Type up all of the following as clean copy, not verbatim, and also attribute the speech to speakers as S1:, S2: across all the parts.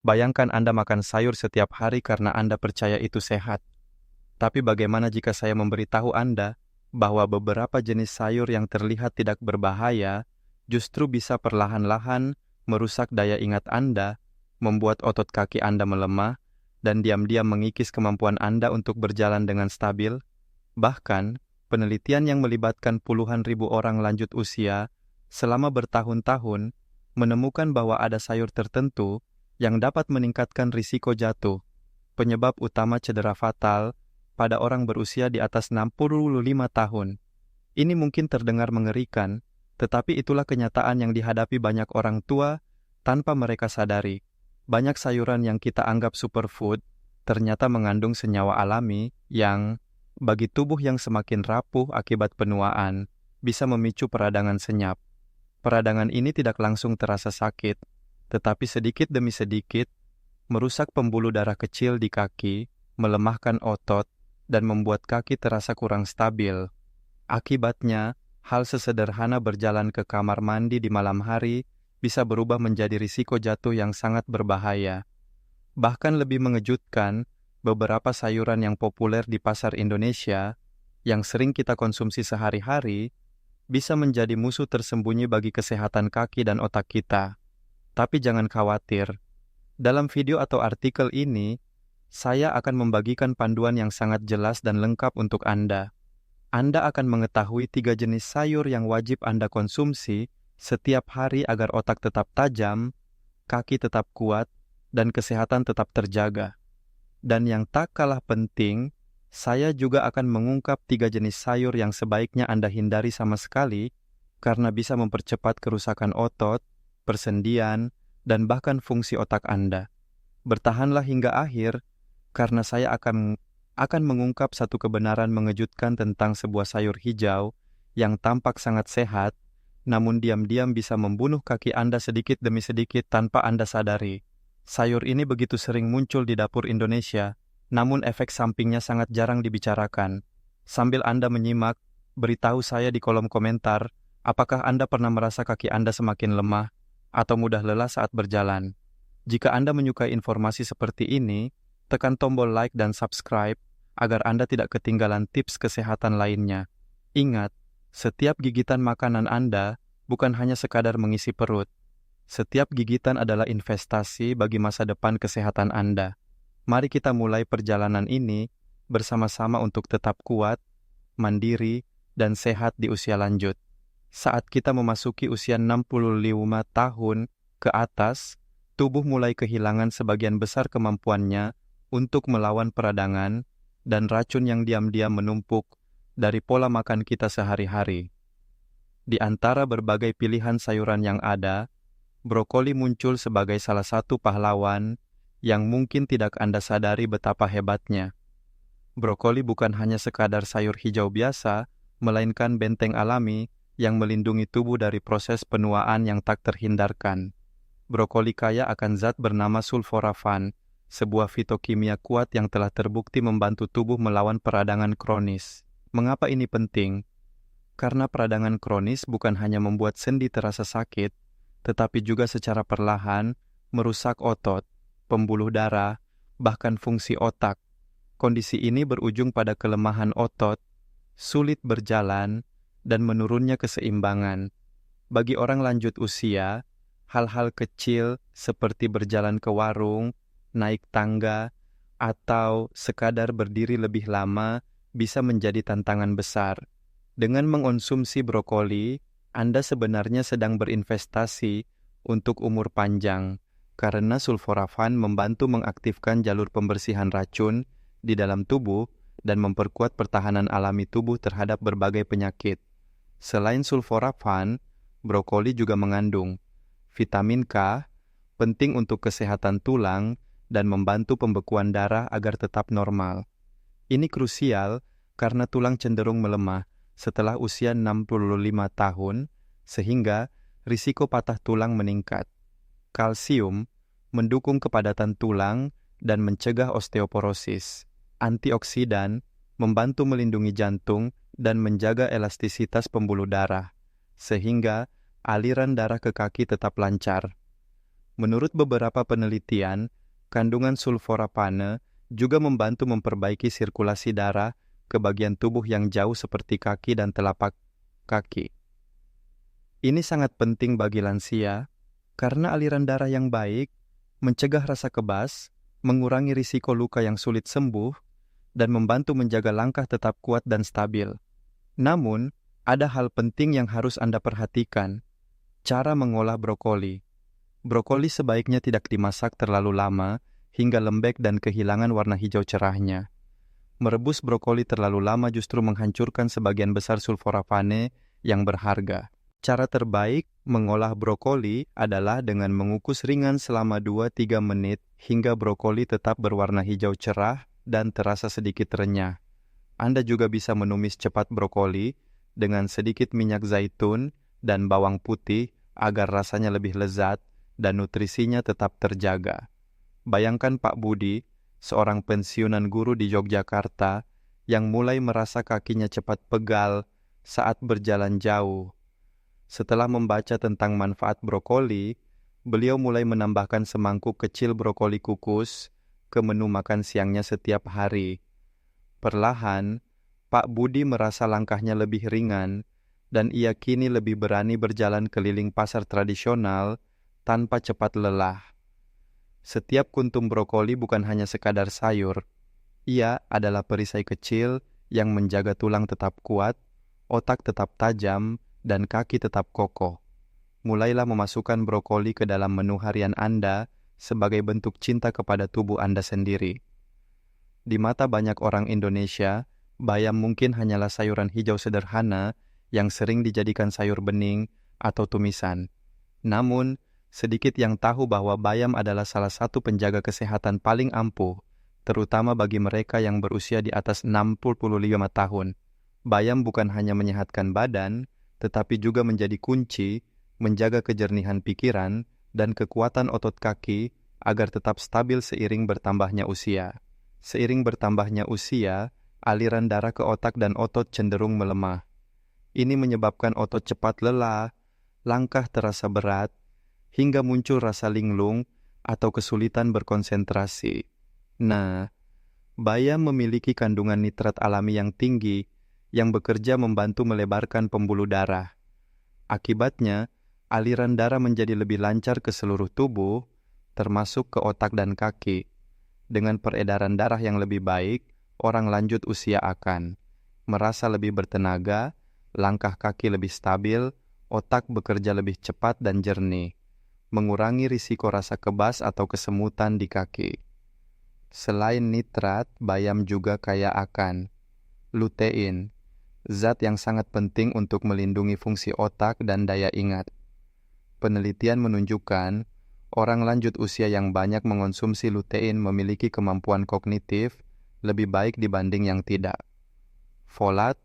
S1: Bayangkan Anda makan sayur setiap hari karena Anda percaya itu sehat. Tapi bagaimana jika saya memberitahu Anda bahwa beberapa jenis sayur yang terlihat tidak berbahaya justru bisa perlahan-lahan merusak daya ingat Anda, membuat otot kaki Anda melemah, dan diam-diam mengikis kemampuan Anda untuk berjalan dengan stabil? Bahkan, penelitian yang melibatkan puluhan ribu orang lanjut usia selama bertahun-tahun menemukan bahwa ada sayur tertentu yang dapat meningkatkan risiko jatuh, penyebab utama cedera fatal pada orang berusia di atas 65 tahun. Ini mungkin terdengar mengerikan, tetapi itulah kenyataan yang dihadapi banyak orang tua tanpa mereka sadari. Banyak sayuran yang kita anggap superfood ternyata mengandung senyawa alami yang, bagi tubuh yang semakin rapuh akibat penuaan, bisa memicu peradangan senyap. Peradangan ini tidak langsung terasa sakit, tetapi sedikit demi sedikit merusak pembuluh darah kecil di kaki, melemahkan otot, dan membuat kaki terasa kurang stabil. Akibatnya, hal sesederhana berjalan ke kamar mandi di malam hari bisa berubah menjadi risiko jatuh yang sangat berbahaya. Bahkan lebih mengejutkan, beberapa sayuran yang populer di pasar Indonesia, yang sering kita konsumsi sehari-hari, bisa menjadi musuh tersembunyi bagi kesehatan kaki dan otak kita. Tapi jangan khawatir. Dalam video atau artikel ini, saya akan membagikan panduan yang sangat jelas dan lengkap untuk Anda. Anda akan mengetahui 3 jenis sayur yang wajib Anda konsumsi setiap hari agar otak tetap tajam, kaki tetap kuat, dan kesehatan tetap terjaga. Dan yang tak kalah penting, saya juga akan mengungkap 3 jenis sayur yang sebaiknya Anda hindari sama sekali karena bisa mempercepat kerusakan otot, persendian, dan bahkan fungsi otak Anda. Bertahanlah hingga akhir, karena saya akan mengungkap satu kebenaran mengejutkan tentang sebuah sayur hijau yang tampak sangat sehat, namun diam-diam bisa membunuh kaki Anda sedikit demi sedikit tanpa Anda sadari. Sayur ini begitu sering muncul di dapur Indonesia, namun efek sampingnya sangat jarang dibicarakan. Sambil Anda menyimak, beritahu saya di kolom komentar, apakah Anda pernah merasa kaki Anda semakin lemah atau mudah lelah saat berjalan? Jika Anda menyukai informasi seperti ini, tekan tombol like dan subscribe agar Anda tidak ketinggalan tips kesehatan lainnya. Ingat, setiap gigitan makanan Anda bukan hanya sekadar mengisi perut. Setiap gigitan adalah investasi bagi masa depan kesehatan Anda. Mari kita mulai perjalanan ini bersama-sama untuk tetap kuat, mandiri, dan sehat di usia lanjut. Saat kita memasuki usia 65 tahun ke atas, tubuh mulai kehilangan sebagian besar kemampuannya untuk melawan peradangan dan racun yang diam-diam menumpuk dari pola makan kita sehari-hari. Di antara berbagai pilihan sayuran yang ada, brokoli muncul sebagai salah satu pahlawan yang mungkin tidak Anda sadari betapa hebatnya. Brokoli bukan hanya sekadar sayur hijau biasa, melainkan benteng alami yang melindungi tubuh dari proses penuaan yang tak terhindarkan. Brokoli kaya akan zat bernama sulforafan, sebuah fitokimia kuat yang telah terbukti membantu tubuh melawan peradangan kronis. Mengapa ini penting? Karena peradangan kronis bukan hanya membuat sendi terasa sakit, tetapi juga secara perlahan merusak otot, pembuluh darah, bahkan fungsi otak. Kondisi ini berujung pada kelemahan otot, sulit berjalan, dan menurunnya keseimbangan. Bagi orang lanjut usia, hal-hal kecil seperti berjalan ke warung, naik tangga, atau sekadar berdiri lebih lama bisa menjadi tantangan besar. Dengan mengonsumsi brokoli, Anda sebenarnya sedang berinvestasi untuk umur panjang, karena sulforafan membantu mengaktifkan jalur pembersihan racun di dalam tubuh dan memperkuat pertahanan alami tubuh terhadap berbagai penyakit. Selain sulforafan, brokoli juga mengandung vitamin K, penting untuk kesehatan tulang dan membantu pembekuan darah agar tetap normal. Ini krusial karena tulang cenderung melemah setelah usia 65 tahun, sehingga risiko patah tulang meningkat. Kalsium mendukung kepadatan tulang dan mencegah osteoporosis. Antioksidan membantu melindungi jantung dan menjaga elastisitas pembuluh darah, sehingga aliran darah ke kaki tetap lancar. Menurut beberapa penelitian, kandungan sulforapane juga membantu memperbaiki sirkulasi darah ke bagian tubuh yang jauh seperti kaki dan telapak kaki. Ini sangat penting bagi lansia karena aliran darah yang baik mencegah rasa kebas, mengurangi risiko luka yang sulit sembuh, dan membantu menjaga langkah tetap kuat dan stabil. Namun, ada hal penting yang harus Anda perhatikan. Cara mengolah brokoli. Brokoli sebaiknya tidak dimasak terlalu lama hingga lembek dan kehilangan warna hijau cerahnya. Merebus brokoli terlalu lama justru menghancurkan sebagian besar sulforafane yang berharga. Cara terbaik mengolah brokoli adalah dengan mengukus ringan selama 2-3 menit hingga brokoli tetap berwarna hijau cerah dan terasa sedikit renyah. Anda juga bisa menumis cepat brokoli dengan sedikit minyak zaitun dan bawang putih agar rasanya lebih lezat dan nutrisinya tetap terjaga. Bayangkan Pak Budi, seorang pensiunan guru di Yogyakarta yang mulai merasa kakinya cepat pegal saat berjalan jauh. Setelah membaca tentang manfaat brokoli, beliau mulai menambahkan semangkuk kecil brokoli kukus ke menu makan siangnya setiap hari. Perlahan, Pak Budi merasa langkahnya lebih ringan dan ia kini lebih berani berjalan keliling pasar tradisional tanpa cepat lelah. Setiap kuntum brokoli bukan hanya sekadar sayur. Ia adalah perisai kecil yang menjaga tulang tetap kuat, otak tetap tajam, dan kaki tetap kokoh. Mulailah memasukkan brokoli ke dalam menu harian Anda sebagai bentuk cinta kepada tubuh Anda sendiri. Di mata banyak orang Indonesia, bayam mungkin hanyalah sayuran hijau sederhana yang sering dijadikan sayur bening atau tumisan. Namun, sedikit yang tahu bahwa bayam adalah salah satu penjaga kesehatan paling ampuh, terutama bagi mereka yang berusia di atas 65 tahun. Bayam bukan hanya menyehatkan badan, tetapi juga menjadi kunci menjaga kejernihan pikiran dan kekuatan otot kaki agar tetap stabil seiring bertambahnya usia. Seiring bertambahnya usia, aliran darah ke otak dan otot cenderung melemah. Ini menyebabkan otot cepat lelah, langkah terasa berat, hingga muncul rasa linglung atau kesulitan berkonsentrasi. Nah, bayam memiliki kandungan nitrat alami yang tinggi yang bekerja membantu melebarkan pembuluh darah. Akibatnya, aliran darah menjadi lebih lancar ke seluruh tubuh, termasuk ke otak dan kaki. Dengan peredaran darah yang lebih baik, orang lanjut usia akan merasa lebih bertenaga, langkah kaki lebih stabil, otak bekerja lebih cepat dan jernih, mengurangi risiko rasa kebas atau kesemutan di kaki. Selain nitrat, bayam juga kaya akan lutein, zat yang sangat penting untuk melindungi fungsi otak dan daya ingat. Penelitian menunjukkan, orang lanjut usia yang banyak mengonsumsi lutein memiliki kemampuan kognitif lebih baik dibanding yang tidak. Folat,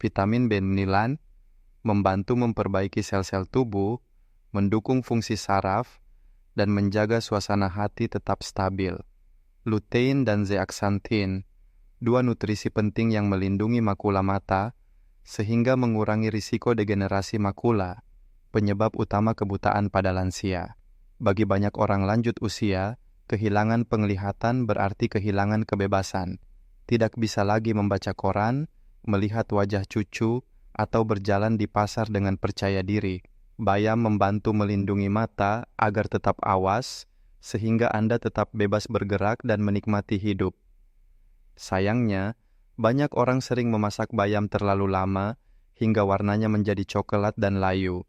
S1: vitamin B9, membantu memperbaiki sel-sel tubuh, mendukung fungsi saraf, dan menjaga suasana hati tetap stabil. Lutein dan zeaxanthin, dua nutrisi penting yang melindungi makula mata, sehingga mengurangi risiko degenerasi makula, penyebab utama kebutaan pada lansia. Bagi banyak orang lanjut usia, kehilangan penglihatan berarti kehilangan kebebasan. Tidak bisa lagi membaca koran, melihat wajah cucu, atau berjalan di pasar dengan percaya diri. Bayam membantu melindungi mata agar tetap awas, sehingga Anda tetap bebas bergerak dan menikmati hidup. Sayangnya, banyak orang sering memasak bayam terlalu lama hingga warnanya menjadi coklat dan layu.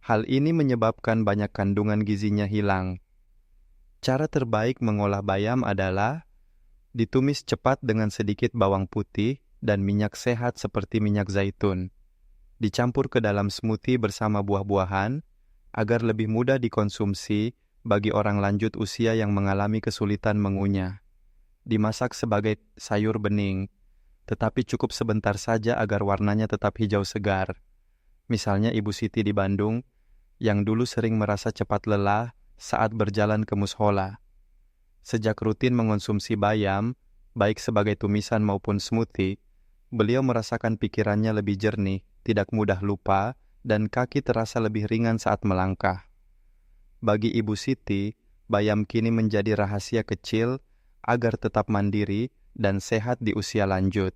S1: Hal ini menyebabkan banyak kandungan gizinya hilang. Cara terbaik mengolah bayam adalah ditumis cepat dengan sedikit bawang putih dan minyak sehat seperti minyak zaitun. Dicampur ke dalam smoothie bersama buah-buahan agar lebih mudah dikonsumsi bagi orang lanjut usia yang mengalami kesulitan mengunyah. Dimasak sebagai sayur bening, tetapi cukup sebentar saja agar warnanya tetap hijau segar. Misalnya Ibu Siti di Bandung, yang dulu sering merasa cepat lelah saat berjalan ke mushola. Sejak rutin mengonsumsi bayam, baik sebagai tumisan maupun smoothie, beliau merasakan pikirannya lebih jernih, tidak mudah lupa, dan kaki terasa lebih ringan saat melangkah. Bagi Ibu Siti, bayam kini menjadi rahasia kecil agar tetap mandiri dan sehat di usia lanjut.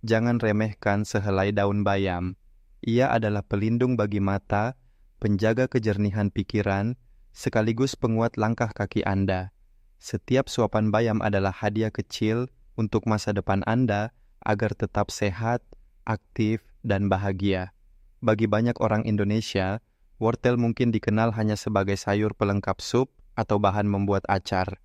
S1: Jangan remehkan sehelai daun bayam. Ia adalah pelindung bagi mata, penjaga kejernihan pikiran, sekaligus penguat langkah kaki Anda. Setiap suapan bayam adalah hadiah kecil untuk masa depan Anda agar tetap sehat, aktif, dan bahagia. Bagi banyak orang Indonesia, wortel mungkin dikenal hanya sebagai sayur pelengkap sup atau bahan membuat acar.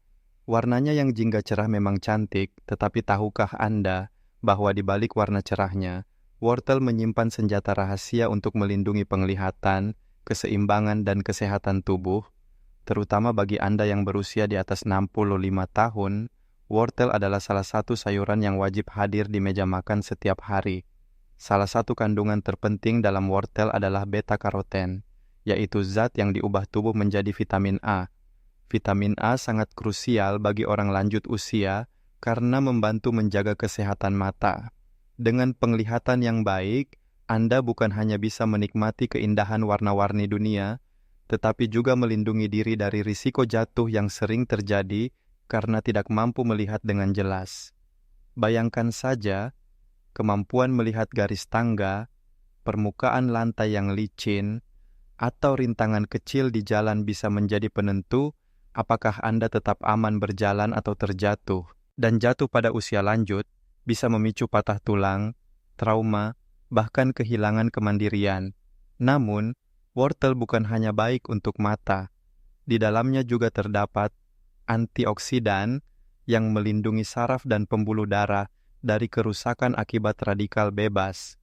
S1: Warnanya yang jingga cerah memang cantik, tetapi tahukah Anda bahwa di balik warna cerahnya, wortel menyimpan senjata rahasia untuk melindungi penglihatan, keseimbangan, dan kesehatan tubuh? Terutama bagi Anda yang berusia di atas 65 tahun, wortel adalah salah satu sayuran yang wajib hadir di meja makan setiap hari. Salah satu kandungan terpenting dalam wortel adalah beta-karoten, yaitu zat yang diubah tubuh menjadi vitamin A. Vitamin A sangat krusial bagi orang lanjut usia karena membantu menjaga kesehatan mata. Dengan penglihatan yang baik, Anda bukan hanya bisa menikmati keindahan warna-warni dunia, tetapi juga melindungi diri dari risiko jatuh yang sering terjadi karena tidak mampu melihat dengan jelas. Bayangkan saja, kemampuan melihat garis tangga, permukaan lantai yang licin, atau rintangan kecil di jalan bisa menjadi penentu apakah Anda tetap aman berjalan atau terjatuh. Dan jatuh pada usia lanjut bisa memicu patah tulang, trauma, bahkan kehilangan kemandirian. Namun, wortel bukan hanya baik untuk mata. Di dalamnya juga terdapat antioksidan yang melindungi saraf dan pembuluh darah dari kerusakan akibat radikal bebas.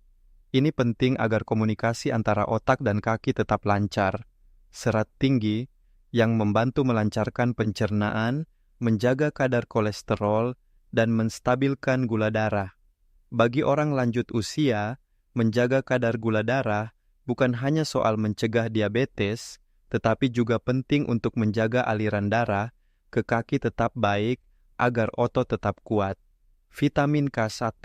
S1: Ini penting agar komunikasi antara otak dan kaki tetap lancar. Serat tinggi yang membantu melancarkan pencernaan, menjaga kadar kolesterol, dan menstabilkan gula darah. Bagi orang lanjut usia, menjaga kadar gula darah bukan hanya soal mencegah diabetes, tetapi juga penting untuk menjaga aliran darah ke kaki tetap baik agar otot tetap kuat. Vitamin K1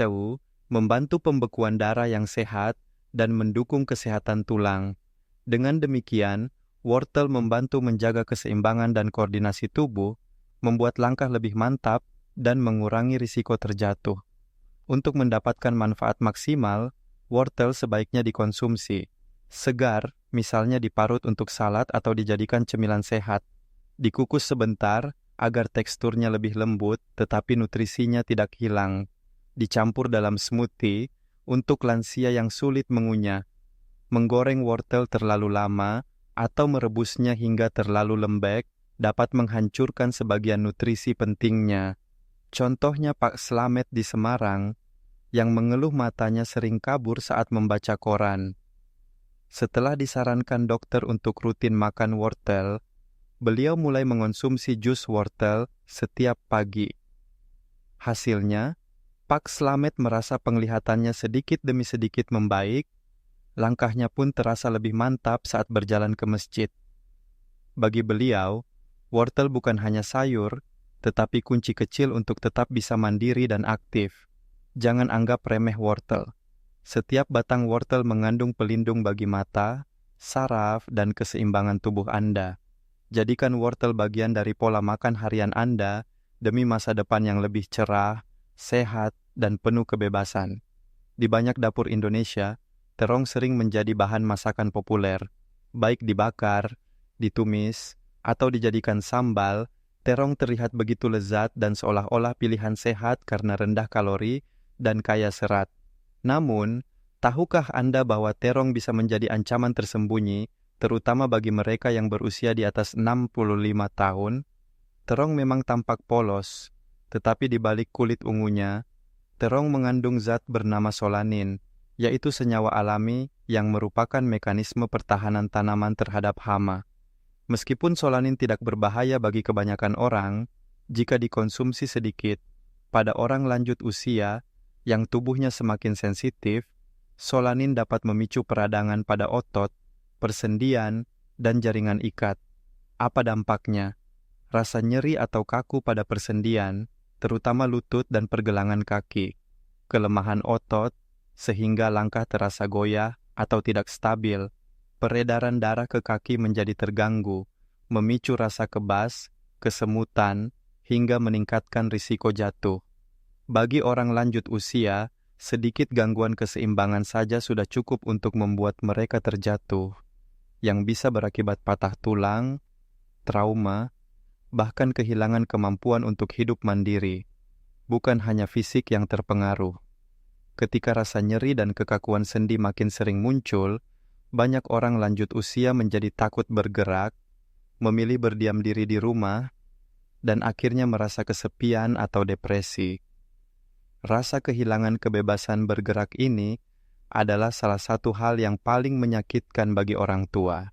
S1: membantu pembekuan darah yang sehat dan mendukung kesehatan tulang. Dengan demikian, wortel membantu menjaga keseimbangan dan koordinasi tubuh, membuat langkah lebih mantap, dan mengurangi risiko terjatuh. Untuk mendapatkan manfaat maksimal, wortel sebaiknya dikonsumsi segar, misalnya diparut untuk salad atau dijadikan cemilan sehat. Dikukus sebentar agar teksturnya lebih lembut tetapi nutrisinya tidak hilang. Dicampur dalam smoothie untuk lansia yang sulit mengunyah. Menggoreng wortel terlalu lama atau merebusnya hingga terlalu lembek dapat menghancurkan sebagian nutrisi pentingnya. Contohnya Pak Slamet di Semarang yang mengeluh matanya sering kabur saat membaca koran. Setelah disarankan dokter untuk rutin makan wortel, beliau mulai mengonsumsi jus wortel setiap pagi. Hasilnya, Pak Slamet merasa penglihatannya sedikit demi sedikit membaik, langkahnya pun terasa lebih mantap saat berjalan ke masjid. Bagi beliau, wortel bukan hanya sayur, tetapi kunci kecil untuk tetap bisa mandiri dan aktif. Jangan anggap remeh wortel. Setiap batang wortel mengandung pelindung bagi mata, saraf, dan keseimbangan tubuh Anda. Jadikan wortel bagian dari pola makan harian Anda demi masa depan yang lebih cerah, sehat, dan penuh kebebasan. Di banyak dapur Indonesia, terong sering menjadi bahan masakan populer. Baik dibakar, ditumis, atau dijadikan sambal, terong terlihat begitu lezat dan seolah-olah pilihan sehat karena rendah kalori dan kaya serat. Namun, tahukah Anda bahwa terong bisa menjadi ancaman tersembunyi, terutama bagi mereka yang berusia di atas 65 tahun? Terong memang tampak polos, tetapi di balik kulit ungunya, terong mengandung zat bernama solanin, yaitu senyawa alami yang merupakan mekanisme pertahanan tanaman terhadap hama. Meskipun solanin tidak berbahaya bagi kebanyakan orang, jika dikonsumsi sedikit, pada orang lanjut usia yang tubuhnya semakin sensitif, solanin dapat memicu peradangan pada otot, persendian, dan jaringan ikat. Apa dampaknya? Rasa nyeri atau kaku pada persendian, terutama lutut dan pergelangan kaki, kelemahan otot, sehingga langkah terasa goyah atau tidak stabil, peredaran darah ke kaki menjadi terganggu, memicu rasa kebas, kesemutan, hingga meningkatkan risiko jatuh. Bagi orang lanjut usia, sedikit gangguan keseimbangan saja sudah cukup untuk membuat mereka terjatuh, yang bisa berakibat patah tulang, trauma, bahkan kehilangan kemampuan untuk hidup mandiri. Bukan hanya fisik yang terpengaruh. Ketika rasa nyeri dan kekakuan sendi makin sering muncul, banyak orang lanjut usia menjadi takut bergerak, memilih berdiam diri di rumah, dan akhirnya merasa kesepian atau depresi. Rasa kehilangan kebebasan bergerak ini adalah salah satu hal yang paling menyakitkan bagi orang tua.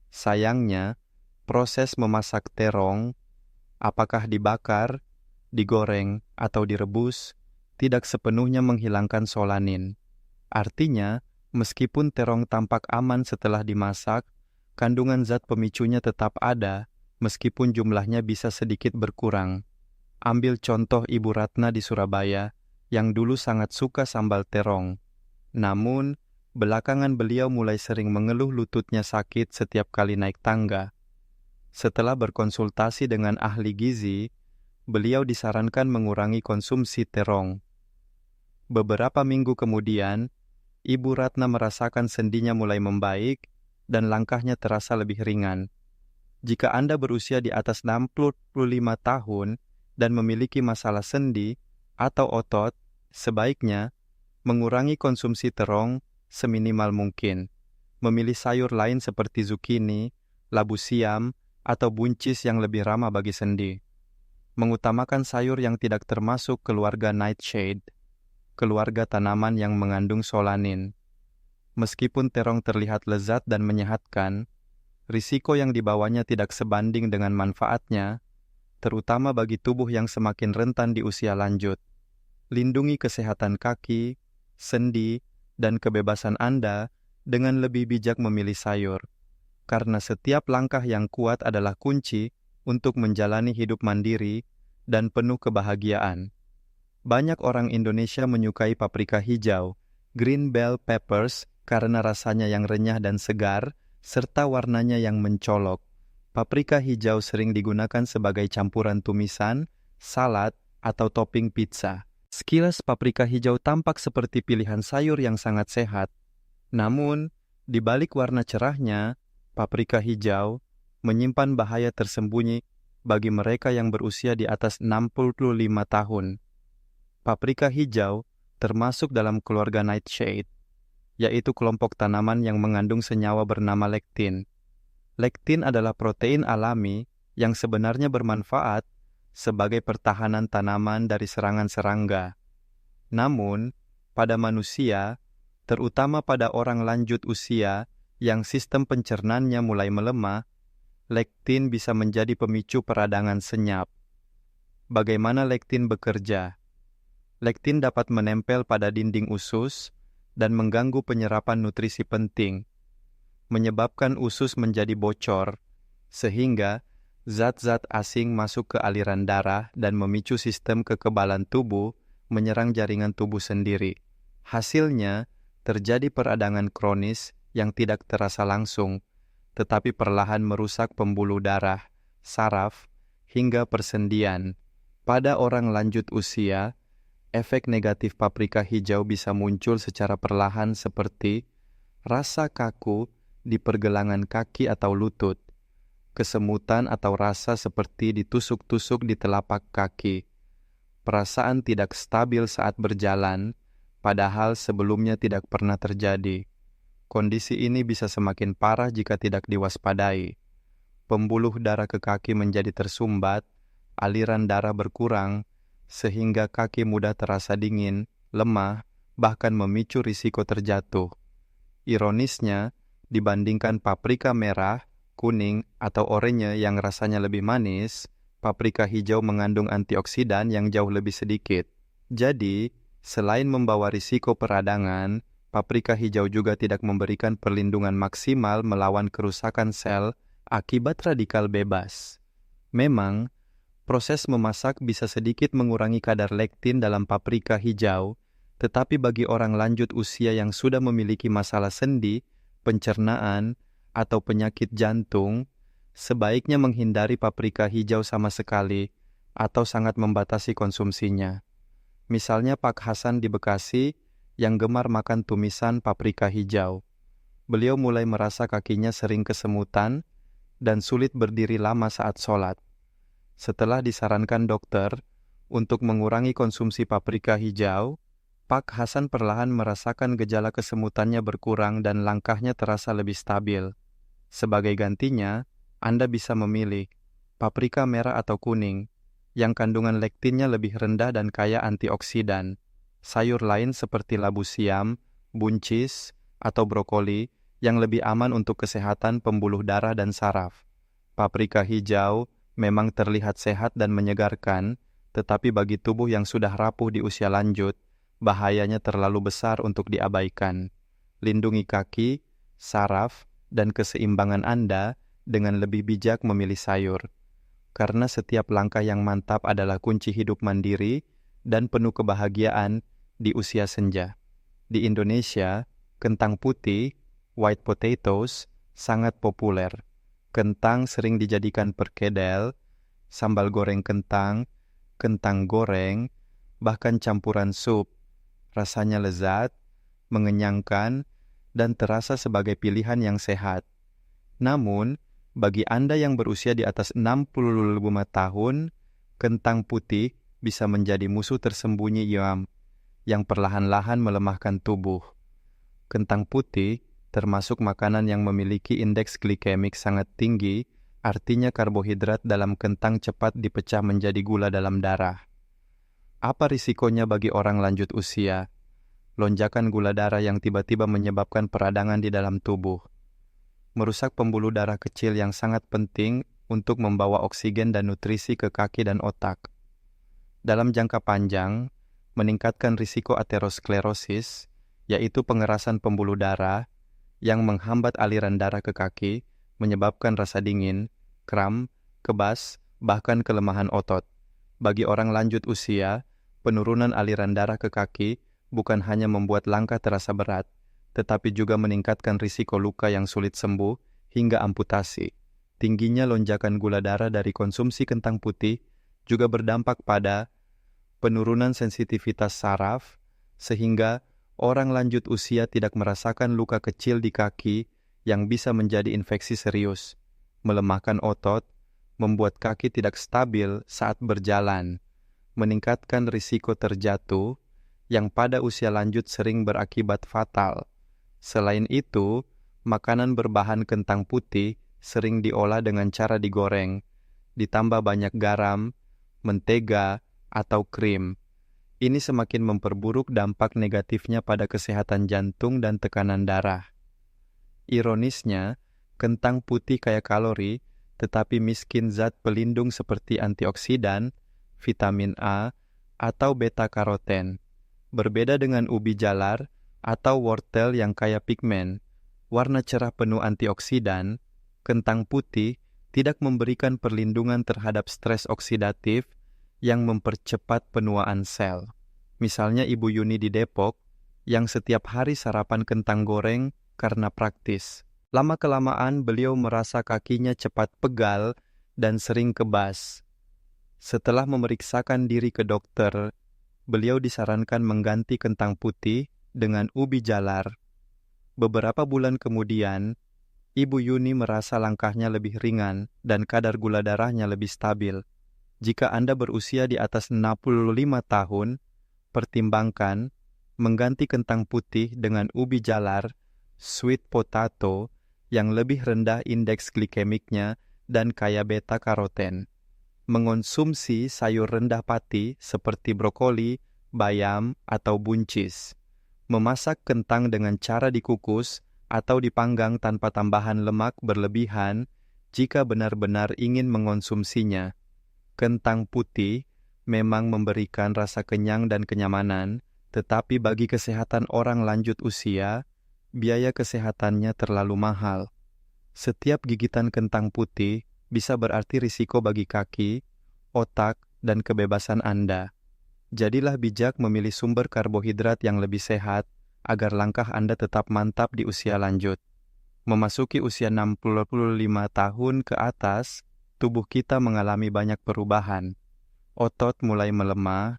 S1: Sayangnya, proses memasak terong, apakah dibakar, digoreng, atau direbus, tidak sepenuhnya menghilangkan solanin. Artinya, meskipun terong tampak aman setelah dimasak, kandungan zat pemicunya tetap ada, meskipun jumlahnya bisa sedikit berkurang. Ambil contoh Ibu Ratna di Surabaya, yang dulu sangat suka sambal terong. Namun, belakangan beliau mulai sering mengeluh lututnya sakit setiap kali naik tangga. Setelah berkonsultasi dengan ahli gizi, beliau disarankan mengurangi konsumsi terong. Beberapa minggu kemudian, Ibu Ratna merasakan sendinya mulai membaik dan langkahnya terasa lebih ringan. Jika Anda berusia di atas 65 tahun dan memiliki masalah sendi atau otot, sebaiknya mengurangi konsumsi terong seminimal mungkin. Memilih sayur lain seperti zucchini, labu siam, atau buncis yang lebih ramah bagi sendi. Mengutamakan sayur yang tidak termasuk keluarga nightshade, keluarga tanaman yang mengandung solanin. Meskipun terong terlihat lezat dan menyehatkan, risiko yang dibawanya tidak sebanding dengan manfaatnya, terutama bagi tubuh yang semakin rentan di usia lanjut. Lindungi kesehatan kaki, sendi, dan kebebasan Anda dengan lebih bijak memilih sayur, karena setiap langkah yang kuat adalah kunci untuk menjalani hidup mandiri dan penuh kebahagiaan. Banyak orang Indonesia menyukai paprika hijau, green bell peppers, karena rasanya yang renyah dan segar, serta warnanya yang mencolok. Paprika hijau sering digunakan sebagai campuran tumisan, salad, atau topping pizza. Sekilas paprika hijau tampak seperti pilihan sayur yang sangat sehat. Namun, di balik warna cerahnya, paprika hijau menyimpan bahaya tersembunyi bagi mereka yang berusia di atas 65 tahun. Paprika hijau termasuk dalam keluarga nightshade, yaitu kelompok tanaman yang mengandung senyawa bernama lektin. Lektin adalah protein alami yang sebenarnya bermanfaat sebagai pertahanan tanaman dari serangan serangga. Namun, pada manusia, terutama pada orang lanjut usia yang sistem pencernaannya mulai melemah, lektin bisa menjadi pemicu peradangan senyap. Bagaimana lektin bekerja? Lektin dapat menempel pada dinding usus dan mengganggu penyerapan nutrisi penting, menyebabkan usus menjadi bocor, sehingga zat-zat asing masuk ke aliran darah dan memicu sistem kekebalan tubuh menyerang jaringan tubuh sendiri. Hasilnya, terjadi peradangan kronis yang tidak terasa langsung, tetapi perlahan merusak pembuluh darah, saraf, hingga persendian. Pada orang lanjut usia, efek negatif paprika hijau bisa muncul secara perlahan seperti rasa kaku di pergelangan kaki atau lutut, kesemutan atau rasa seperti ditusuk-tusuk di telapak kaki, perasaan tidak stabil saat berjalan, padahal sebelumnya tidak pernah terjadi. Kondisi ini bisa semakin parah jika tidak diwaspadai. Pembuluh darah ke kaki menjadi tersumbat, aliran darah berkurang, sehingga kaki mudah terasa dingin, lemah, bahkan memicu risiko terjatuh. Ironisnya, dibandingkan paprika merah, kuning, atau oranye yang rasanya lebih manis, paprika hijau mengandung antioksidan yang jauh lebih sedikit. Jadi, selain membawa risiko peradangan, paprika hijau juga tidak memberikan perlindungan maksimal melawan kerusakan sel akibat radikal bebas. Memang, proses memasak bisa sedikit mengurangi kadar lektin dalam paprika hijau, tetapi bagi orang lanjut usia yang sudah memiliki masalah sendi, pencernaan, atau penyakit jantung, Sebaiknya menghindari paprika hijau sama sekali atau sangat membatasi konsumsinya. Misalnya Pak Hasan di Bekasi yang gemar makan tumisan paprika hijau. Beliau mulai merasa kakinya sering kesemutan dan sulit berdiri lama saat sholat. Setelah disarankan dokter untuk mengurangi konsumsi paprika hijau, Pak Hasan perlahan merasakan gejala kesemutannya berkurang dan langkahnya terasa lebih stabil. Sebagai gantinya, Anda bisa memilih paprika merah atau kuning, yang kandungan lektinnya lebih rendah dan kaya antioksidan. Sayur lain seperti labu siam, buncis, atau brokoli yang lebih aman untuk kesehatan pembuluh darah dan saraf. Paprika hijau memang terlihat sehat dan menyegarkan, tetapi bagi tubuh yang sudah rapuh di usia lanjut, bahayanya terlalu besar untuk diabaikan. Lindungi kaki, saraf, dan keseimbangan Anda dengan lebih bijak memilih sayur. Karena setiap langkah yang mantap adalah kunci hidup mandiri dan penuh kebahagiaan di usia senja. Di Indonesia, kentang putih, white potatoes, sangat populer. Kentang sering dijadikan perkedel, sambal goreng kentang, kentang goreng, bahkan campuran sup. Rasanya lezat, mengenyangkan, dan terasa sebagai pilihan yang sehat. Namun, bagi Anda yang berusia di atas 65 tahun, kentang putih bisa menjadi musuh tersembunyi yang perlahan-lahan melemahkan tubuh. Kentang putih termasuk makanan yang memiliki indeks glikemik sangat tinggi, artinya karbohidrat dalam kentang cepat dipecah menjadi gula dalam darah. Apa risikonya bagi orang lanjut usia? Lonjakan gula darah yang tiba-tiba menyebabkan peradangan di dalam tubuh. Merusak pembuluh darah kecil yang sangat penting untuk membawa oksigen dan nutrisi ke kaki dan otak. Dalam jangka panjang, meningkatkan risiko aterosklerosis, yaitu pengerasan pembuluh darah yang menghambat aliran darah ke kaki, menyebabkan rasa dingin, kram, kebas, bahkan kelemahan otot. Bagi orang lanjut usia, penurunan aliran darah ke kaki bukan hanya membuat langkah terasa berat, tetapi juga meningkatkan risiko luka yang sulit sembuh hingga amputasi. Tingginya lonjakan gula darah dari konsumsi kentang putih juga berdampak pada penurunan sensitivitas saraf, sehingga orang lanjut usia tidak merasakan luka kecil di kaki yang bisa menjadi infeksi serius, melemahkan otot, membuat kaki tidak stabil saat berjalan, meningkatkan risiko terjatuh, yang pada usia lanjut sering berakibat fatal. Selain itu, makanan berbahan kentang putih sering diolah dengan cara digoreng, ditambah banyak garam, mentega, atau krim. Ini semakin memperburuk dampak negatifnya pada kesehatan jantung dan tekanan darah. Ironisnya, kentang putih kaya kalori, tetapi miskin zat pelindung seperti antioksidan, vitamin A, atau beta-karoten. Berbeda dengan ubi jalar atau wortel yang kaya pigmen, warna cerah penuh antioksidan, kentang putih tidak memberikan perlindungan terhadap stres oksidatif yang mempercepat penuaan sel. Misalnya Ibu Yuni di Depok, yang setiap hari sarapan kentang goreng karena praktis. Lama-kelamaan beliau merasa kakinya cepat pegal dan sering kebas. Setelah memeriksakan diri ke dokter, beliau disarankan mengganti kentang putih dengan ubi jalar. Beberapa bulan kemudian, Ibu Yuni merasa langkahnya lebih ringan dan kadar gula darahnya lebih stabil. Jika Anda berusia di atas 65 tahun, pertimbangkan mengganti kentang putih dengan ubi jalar, sweet potato, yang lebih rendah indeks glikemiknya dan kaya beta-karoten. Mengonsumsi sayur rendah pati seperti brokoli, bayam, atau buncis. Memasak kentang dengan cara dikukus atau dipanggang tanpa tambahan lemak berlebihan jika benar-benar ingin mengonsumsinya. Kentang putih memang memberikan rasa kenyang dan kenyamanan, tetapi bagi kesehatan orang lanjut usia, biaya kesehatannya terlalu mahal. Setiap gigitan kentang putih bisa berarti risiko bagi kaki, otak, dan kebebasan Anda. Jadilah bijak memilih sumber karbohidrat yang lebih sehat agar langkah Anda tetap mantap di usia lanjut. Memasuki usia 65 tahun ke atas, tubuh kita mengalami banyak perubahan. Otot mulai melemah,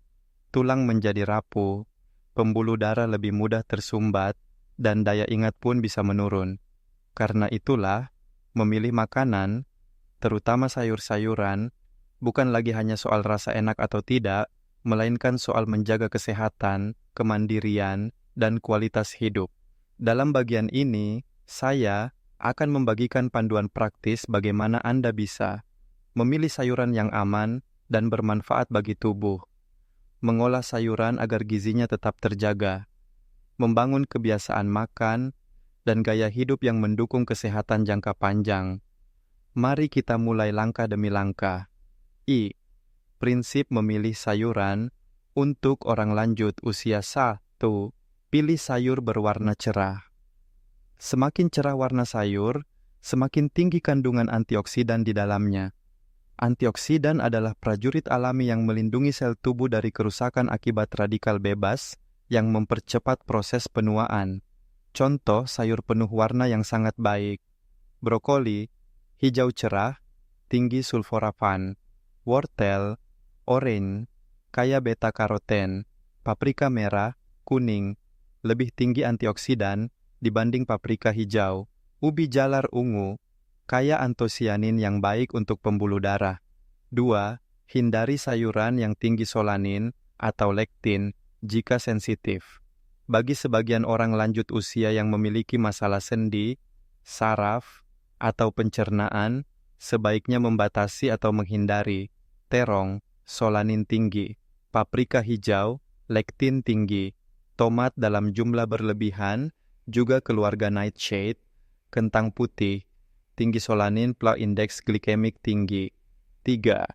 S1: tulang menjadi rapuh, pembuluh darah lebih mudah tersumbat, dan daya ingat pun bisa menurun. Karena itulah, memilih makanan, terutama sayur-sayuran, bukan lagi hanya soal rasa enak atau tidak, melainkan soal menjaga kesehatan, kemandirian, dan kualitas hidup. Dalam bagian ini, saya akan membagikan panduan praktis bagaimana Anda bisa memilih sayuran yang aman dan bermanfaat bagi tubuh, mengolah sayuran agar gizinya tetap terjaga, membangun kebiasaan makan, dan gaya hidup yang mendukung kesehatan jangka panjang. Mari kita mulai langkah demi langkah. Prinsip memilih sayuran untuk orang lanjut usia 1. Pilih sayur berwarna cerah. Semakin cerah warna sayur, semakin tinggi kandungan antioksidan di dalamnya. Antioksidan adalah prajurit alami yang melindungi sel tubuh dari kerusakan akibat radikal bebas yang mempercepat proses penuaan. Contoh sayur penuh warna yang sangat baik: brokoli, hijau cerah, tinggi sulforafan; wortel, oranye, kaya beta-karoten; paprika merah, kuning, lebih tinggi antioksidan dibanding paprika hijau; ubi jalar ungu, kaya antosianin yang baik untuk pembuluh darah. 2. Hindari sayuran yang tinggi solanin atau lektin jika sensitif. Bagi sebagian orang lanjut usia yang memiliki masalah sendi, saraf, atau pencernaan, sebaiknya membatasi atau menghindari terong, solanin tinggi; paprika hijau, lektin tinggi; tomat dalam jumlah berlebihan, juga keluarga nightshade; kentang putih, tinggi solanin plus indeks glikemik tinggi. 3.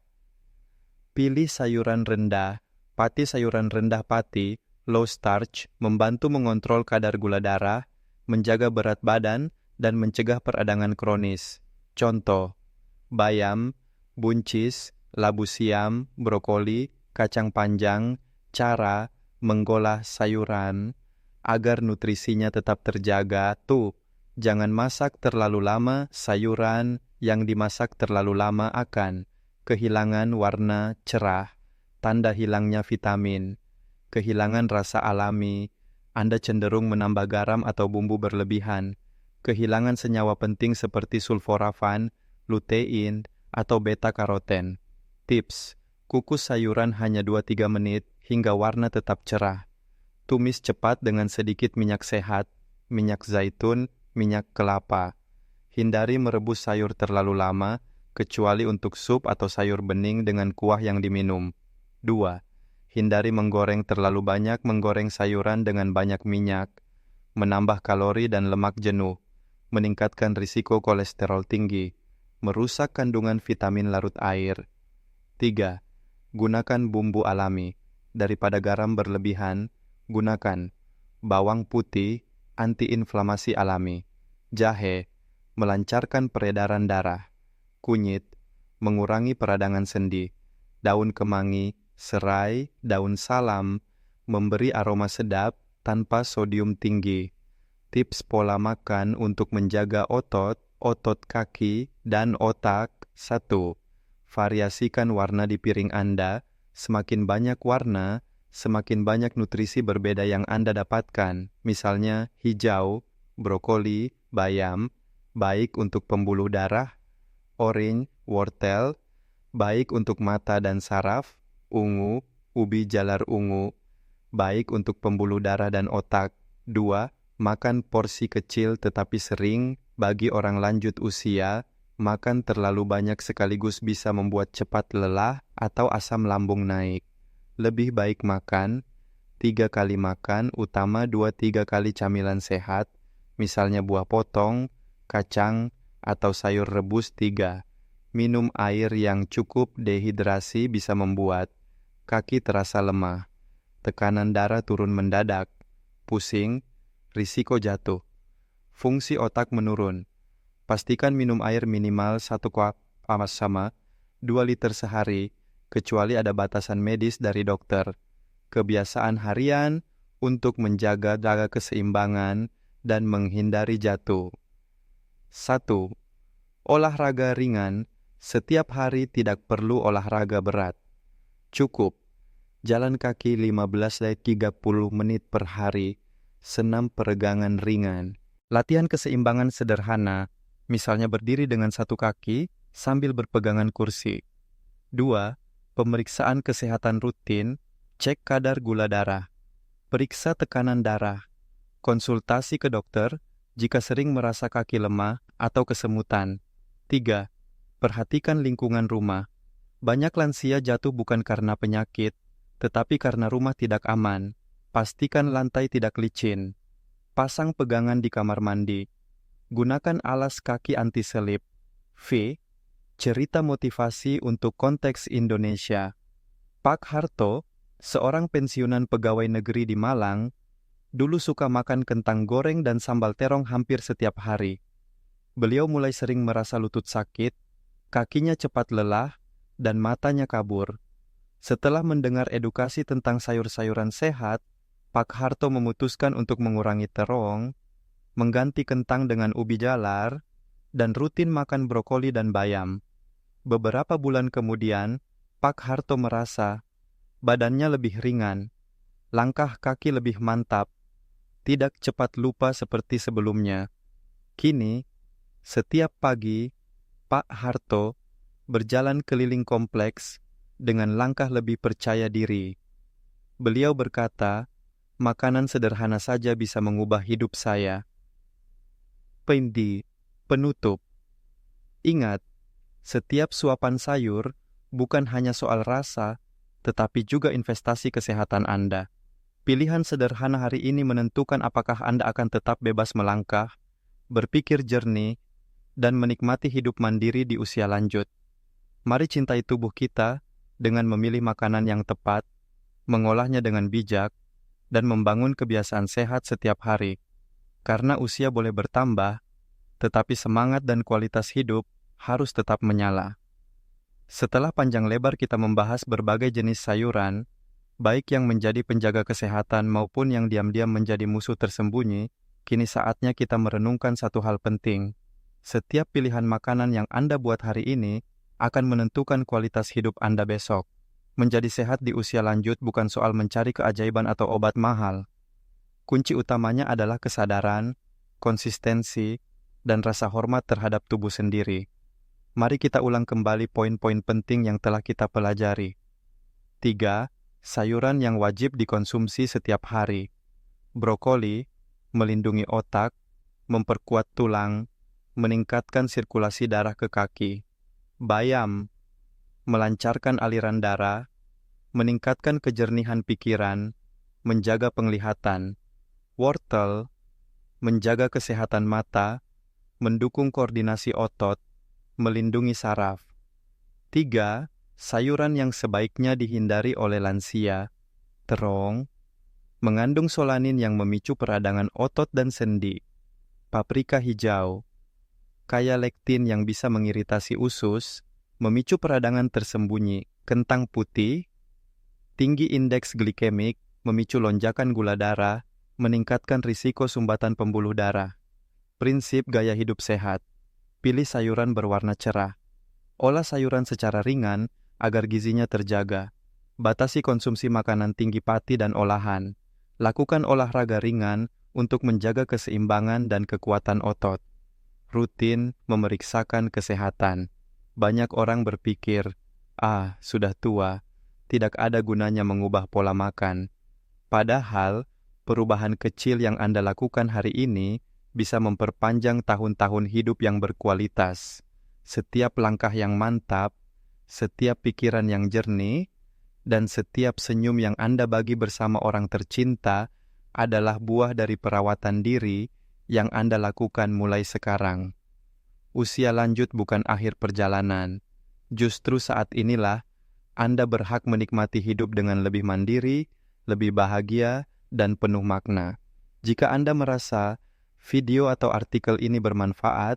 S1: Pilih sayuran rendah. Pati sayuran rendah pati, low starch, membantu mengontrol kadar gula darah, menjaga berat badan, dan mencegah peradangan kronis. Contoh: bayam, buncis, labu siam, brokoli, kacang panjang. Cara mengolah sayuran agar nutrisinya tetap terjaga. Jangan masak terlalu lama. Sayuran yang dimasak terlalu lama akan kehilangan warna cerah, tanda hilangnya vitamin, kehilangan rasa alami, Anda cenderung menambah garam atau bumbu berlebihan, kehilangan senyawa penting seperti sulforafan, lutein, atau beta-karoten. Tips: kukus sayuran hanya 2-3 menit hingga warna tetap cerah. Tumis cepat dengan sedikit minyak sehat, minyak zaitun, minyak kelapa. Hindari merebus sayur terlalu lama, kecuali untuk sup atau sayur bening dengan kuah yang diminum. 2. Hindari menggoreng terlalu banyak. Menggoreng sayuran dengan banyak minyak menambah kalori dan lemak jenuh, meningkatkan risiko kolesterol tinggi, merusak kandungan vitamin larut air. 3. Gunakan bumbu alami. Daripada garam berlebihan, gunakan bawang putih, antiinflamasi alami; jahe, melancarkan peredaran darah; kunyit, mengurangi peradangan sendi; daun kemangi, serai, daun salam, memberi aroma sedap tanpa sodium tinggi. Tips pola makan untuk menjaga otot kaki, dan otak. 1. Variasikan warna di piring Anda. Semakin banyak warna, semakin banyak nutrisi berbeda yang Anda dapatkan. Misalnya hijau, brokoli, bayam, baik untuk pembuluh darah; oranye, wortel, baik untuk mata dan saraf; ungu, ubi jalar ungu, baik untuk pembuluh darah dan otak. 2. Makan porsi kecil tetapi sering. Bagi orang lanjut usia, makan terlalu banyak sekaligus bisa membuat cepat lelah atau asam lambung naik. Lebih baik makan 3 kali makan utama 2-3 kali camilan sehat, misalnya buah potong, kacang, atau sayur rebus. 3. Minum air yang cukup. Dehidrasi bisa membuat kaki terasa lemah, tekanan darah turun mendadak, pusing, risiko jatuh, fungsi otak menurun. Pastikan minum air minimal 1 kuap sama 2 liter sehari, kecuali ada batasan medis dari dokter. Kebiasaan harian untuk menjaga keseimbangan dan menghindari jatuh. 1. Olahraga ringan. Setiap hari tidak perlu olahraga berat. Cukup jalan kaki 15-30 menit per hari, senam peregangan ringan. Latihan keseimbangan sederhana, misalnya berdiri dengan satu kaki sambil berpegangan kursi. 2. Pemeriksaan kesehatan rutin, cek kadar gula darah, periksa tekanan darah, konsultasi ke dokter jika sering merasa kaki lemah atau kesemutan. 3. Perhatikan lingkungan rumah. Banyak lansia jatuh bukan karena penyakit, tetapi karena rumah tidak aman. Pastikan lantai tidak licin. Pasang pegangan di kamar mandi. Gunakan alas kaki anti-selip. V. Cerita motivasi untuk konteks Indonesia. Pak Harto, seorang pensiunan pegawai negeri di Malang, dulu suka makan kentang goreng dan sambal terong hampir setiap hari. Beliau mulai sering merasa lutut sakit, kakinya cepat lelah, dan matanya kabur. Setelah mendengar edukasi tentang sayur-sayuran sehat, Pak Harto memutuskan untuk mengurangi terong, mengganti kentang dengan ubi jalar, dan rutin makan brokoli dan bayam. Beberapa bulan kemudian, Pak Harto merasa badannya lebih ringan, langkah kaki lebih mantap, tidak cepat lupa seperti sebelumnya. Kini, setiap pagi, Pak Harto berjalan keliling kompleks dengan langkah lebih percaya diri. Beliau berkata, makanan sederhana saja bisa mengubah hidup saya. Penutup. Ingat, setiap suapan sayur bukan hanya soal rasa, tetapi juga investasi kesehatan Anda. Pilihan sederhana hari ini menentukan apakah Anda akan tetap bebas melangkah, berpikir jernih, dan menikmati hidup mandiri di usia lanjut. Mari cintai tubuh kita dengan memilih makanan yang tepat, mengolahnya dengan bijak, dan membangun kebiasaan sehat setiap hari. Karena usia boleh bertambah, tetapi semangat dan kualitas hidup harus tetap menyala. Setelah panjang lebar kita membahas berbagai jenis sayuran, baik yang menjadi penjaga kesehatan maupun yang diam-diam menjadi musuh tersembunyi, kini saatnya kita merenungkan satu hal penting. Setiap pilihan makanan yang Anda buat hari ini akan menentukan kualitas hidup Anda besok. Menjadi sehat di usia lanjut bukan soal mencari keajaiban atau obat mahal. Kunci utamanya adalah kesadaran, konsistensi, dan rasa hormat terhadap tubuh sendiri. Mari kita ulang kembali poin-poin penting yang telah kita pelajari. 3. Sayuran yang wajib dikonsumsi setiap hari. Brokoli, melindungi otak, memperkuat tulang, meningkatkan sirkulasi darah ke kaki. Bayam, melancarkan aliran darah, meningkatkan kejernihan pikiran, menjaga penglihatan. Wortel, menjaga kesehatan mata, mendukung koordinasi otot, melindungi saraf. 3. Sayuran yang sebaiknya dihindari oleh lansia. Terong, mengandung solanin yang memicu peradangan otot dan sendi. Paprika hijau, kaya lektin yang bisa mengiritasi usus, memicu peradangan tersembunyi. Kentang putih, tinggi indeks glikemik, memicu lonjakan gula darah, meningkatkan risiko sumbatan pembuluh darah. Prinsip gaya hidup sehat. Pilih sayuran berwarna cerah. Olah sayuran secara ringan agar gizinya terjaga. Batasi konsumsi makanan tinggi pati dan olahan. Lakukan olahraga ringan untuk menjaga keseimbangan dan kekuatan otot. Rutin memeriksakan kesehatan. Banyak orang berpikir, sudah tua, tidak ada gunanya mengubah pola makan. Padahal, perubahan kecil yang Anda lakukan hari ini bisa memperpanjang tahun-tahun hidup yang berkualitas. Setiap langkah yang mantap, setiap pikiran yang jernih, dan setiap senyum yang Anda bagi bersama orang tercinta adalah buah dari perawatan diri yang Anda lakukan mulai sekarang. Usia lanjut bukan akhir perjalanan. Justru saat inilah Anda berhak menikmati hidup dengan lebih mandiri, lebih bahagia, dan penuh makna. Jika Anda merasa video atau artikel ini bermanfaat,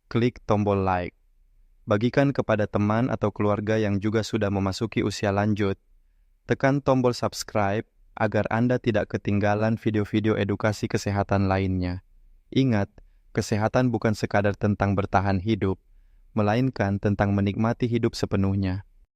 S1: klik tombol like. Bagikan kepada teman atau keluarga yang juga sudah memasuki usia lanjut. Tekan tombol subscribe agar Anda tidak ketinggalan video-video edukasi kesehatan lainnya. Ingat, Kesehatan bukan sekadar tentang bertahan hidup, melainkan tentang menikmati hidup sepenuhnya.